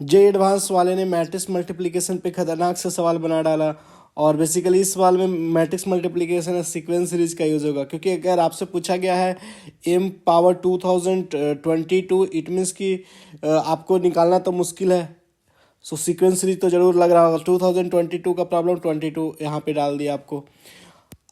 जे advance वाले ने matrix multiplication पे खतरनाक से सवाल बना डाला। और बेसिकली इस सवाल में मैट्रिक्स मल्टीप्लिकेशन सीक्वेंस सीरीज का यूज होगा, क्योंकि अगर आपसे पूछा गया है m पावर 2022, इट मीन्स कि आपको निकालना तो मुश्किल है। सो सीक्वेंस सीरीज तो जरूर लग रहा होगा। 2022 का प्रॉब्लम 22 यहाँ पे डाल दिया आपको।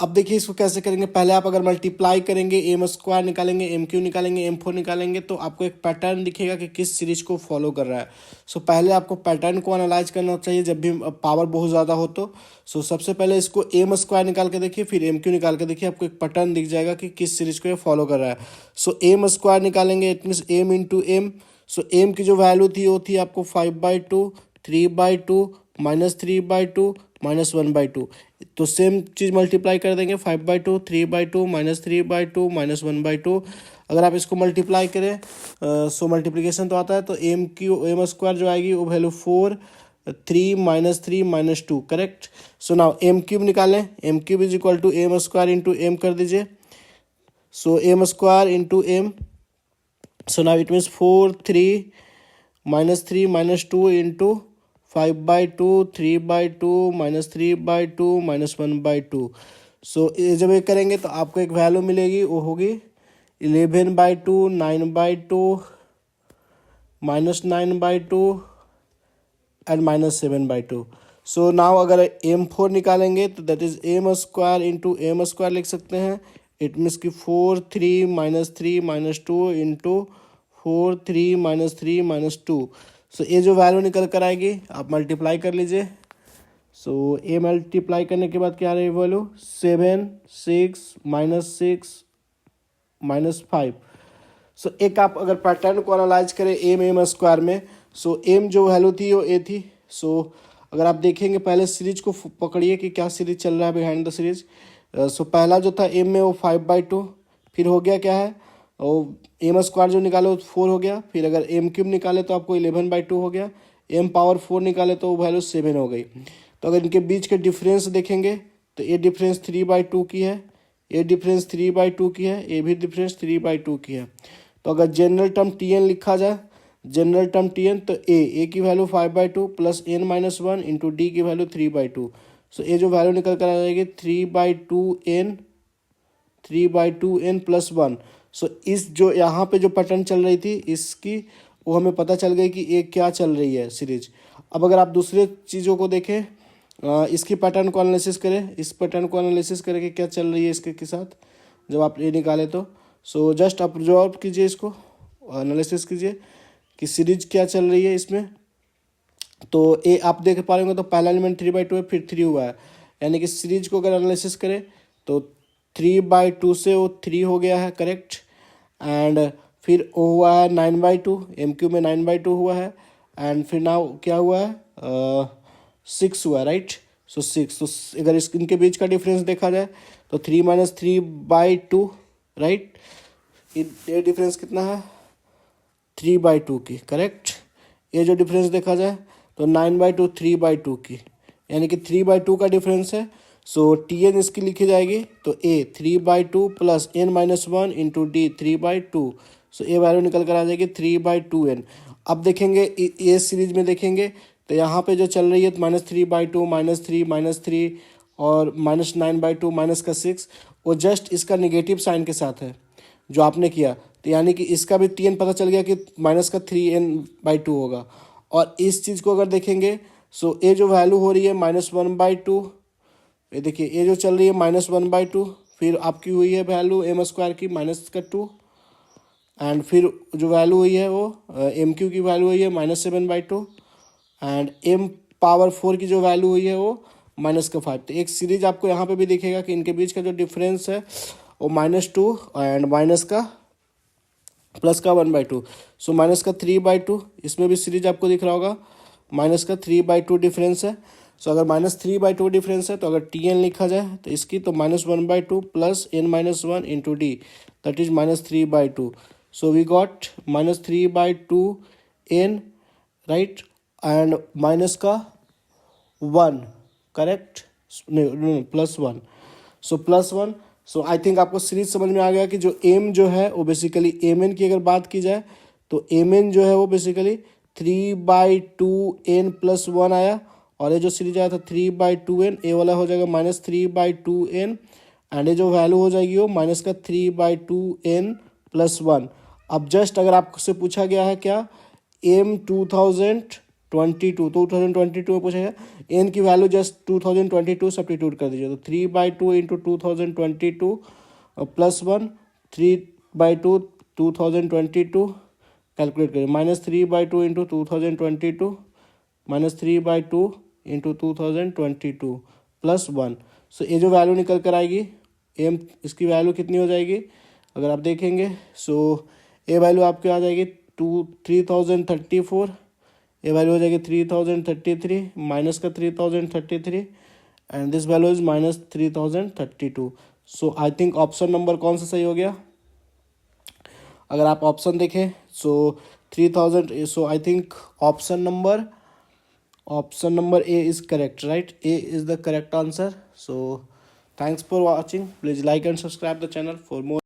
अब देखिए इसको कैसे करेंगे। पहले आप अगर मल्टीप्लाई करेंगे, एम स्क्वायर निकालेंगे, एम क्यू निकालेंगे, एम फोर निकालेंगे, तो आपको एक पैटर्न दिखेगा कि किस सीरीज को फॉलो कर रहा है। सो पहले आपको पैटर्न को एनालाइज करना चाहिए जब भी पावर बहुत ज़्यादा हो तो। सो सबसे पहले इसको एम स्क्वायर निकाल के देखिए, फिर एम क्यू निकाल के देखिए, आपको एक पैटर्न दिख जाएगा कि किस सीरीज को ये फॉलो कर रहा है। सो एम स्क्वायर निकालेंगे, it means M into M. So M की जो वैल्यू थी वो थी आपको 5/2, 3/2, -3/2, -1/2। तो सेम चीज़ मल्टीप्लाई कर देंगे, 5/2, 3/2, -3/2, -1/2। अगर आप इसको मल्टीप्लाई करें सो मल्टीप्लिकेशन तो आता है, तो एम स्क्वायर जो आएगी वो value 4, 3, -3, -2, correct. So now m cube निकालें, m cube is equal to m square into m कर दीजिए। So M square into M, so now it means 4, 3, -3, -2 into 5/2, 3/2, -3/2, -1/2। So ये जब ये करेंगे तो आपको एक वैल्यू मिलेगी, वो होगी 11/2, 9/2, -9/2 एंड -7/2। सो नाउ अगर m4 निकालेंगे तो that is M square into M square लिख सकते हैं। इट मीन्स कि 4, 3, -3, -2 इंटू 4, 3, -3, -2। सो ये जो वैल्यू निकल कर आएगी आप मल्टीप्लाई कर लीजिए। सो ये मल्टीप्लाई करने के बाद क्या आ रही है वैल्यू, 7, 6, -6, -5। सो एक आप अगर पैटर्न को एनालाइज करें एम स्क्वायर में, सो एम जो वैल्यू थी वो ए थी। सो अगर आप देखेंगे पहले सीरीज को पकड़िए कि क्या सीरीज चल रहा है बिहाइंड द सीरीज। सो पहला जो था एम में वो 5/2, फिर हो गया क्या है, और एम स्क्वायर जो निकाले वो 4 हो गया। फिर अगर एम क्यूब निकाले तो आपको 11/2 हो गया। एम पावर 4 निकाले तो वैल्यू 7 हो गई। तो अगर इनके बीच के डिफरेंस देखेंगे तो ये डिफरेंस 3/2 की है, ये डिफरेंस 3/2 की है, ये भी डिफरेंस 3/2 की है। तो अगर जनरल टर्म टी एन लिखा जाए, जनरल टर्म टी एन, तो ए की value 5/2 plus n-1 into D की वैल्यू 3/2। सो ये जो वैल्यू निकल कर आ जाएगी 3/2n, 3/2n प्लस 1। सो इस जो यहाँ पे जो पैटर्न चल रही थी इसकी, वो हमें पता चल गई कि ये क्या चल रही है सीरीज। अब अगर आप दूसरे चीज़ों को देखें, इसकी पैटर्न को एनालिसिस करें, इस पैटर्न को एनालिसिस करें कि क्या चल रही है इसके के साथ जब आप ये निकालें तो। सो जस्ट आप ऑब्जर्व कीजिए, इसको एनालिसिस कीजिए कि सीरीज क्या चल रही है इसमें। तो ये आप देख पा रहे होंगे, तो पहला एलिमेंट 3/2 है, फिर 3 हुआ है, यानी कि सीरीज को अगर एनालिसिस करें तो 3/2 से वो 3 हो गया है, करेक्ट। एंड फिर वो हुआ है 9/2, एम क्यू में 9/2 हुआ है। एंड फिर नाउ क्या हुआ है, 6 हुआ है, राइट। सो 6, तो अगर इस इनके बीच का डिफरेंस देखा जाए तो 3 - 3/2, राइट। ये डिफरेंस कितना है, 3/2 की, करेक्ट। ये जो डिफरेंस देखा जाए तो 9/2, 3/2 की, यानी कि 3/2 का डिफरेंस है। सो टी एन इसकी लिखी जाएगी तो ए 3/2 प्लस n-1 इंटू डी 3/2। सो ये वैल्यू निकल कर आ जाएगी 3/2n। अब देखेंगे ये सीरीज में देखेंगे तो यहाँ पे जो चल रही है -3/2, -3, -3 और -9/2, माइनस का 6, वो जस्ट इसका निगेटिव साइन के साथ है जो आपने किया। तो यानी कि इसका भी टी एन पता चल गया कि -3n/2 होगा। और इस चीज़ को अगर देखेंगे, सो ये जो वैल्यू हो रही है -1/2, ये देखिए ये जो चल रही है -1/2, फिर आपकी हुई है वैल्यू एम स्क्वायर की -2, एंड फिर जो वैल्यू हुई है वो एम क्यू की वैल्यू हुई है -7/2, एंड एम पावर 4 की जो वैल्यू हुई है वो -5। तो एक सीरीज आपको यहाँ पे भी दिखेगा कि इनके बीच का जो डिफरेंस है वो -2 एंड प्लस का 1/2। सो -3/2, इसमें भी सीरीज आपको दिख रहा होगा, -3/2 डिफरेंस है। सो अगर -3/2 डिफरेंस है तो अगर टी एन लिखा जाए तो इसकी, तो -1/2 plus n-1 into D, that is -3/2। So we got -3/2n, right, and minus का 1, करेक्ट, नहीं +1। सो +1। सो आई थिंक आपको सीरीज समझ में आ गया कि जो एम जो है वो बेसिकली एम एन की अगर बात की जाए तो एम एन जो है वो बेसिकली 3/2n+1 आया, और ये जो सीरीज आया था 3/2n, ए वाला हो जाएगा -3/2n, एंड ये जो वैल्यू हो जाएगी वो माइनस का 3/2n+1। अब जस्ट अगर आपसे पूछा गया है क्या एम 2022 में पूछा गया, एन की वैल्यू जस्ट 2022 सब्स्टिट्यूट कर दीजिए, तो 3/2 इंटू 2022 +1, 3/2 2022 कैलकुलेट करिए, -3/2 इंटू 2022 -3/2 इंटू 2022 +1। सो ये जो वैल्यू निकल कर आएगी एम, इसकी वैल्यू कितनी हो जाएगी अगर आप देखेंगे, सो ये वैल्यू आपकी आ जाएगी 3034, ये वैल्यू हो जाएगी 3033 माइनस का 3033, and this value is -3032। So I think option number कौन सा सही हो गया, अगर आप ऑप्शन देखें so 3000, so I think option number A is correct, right, A is the correct answer. So thanks for watching, please like and subscribe the channel for more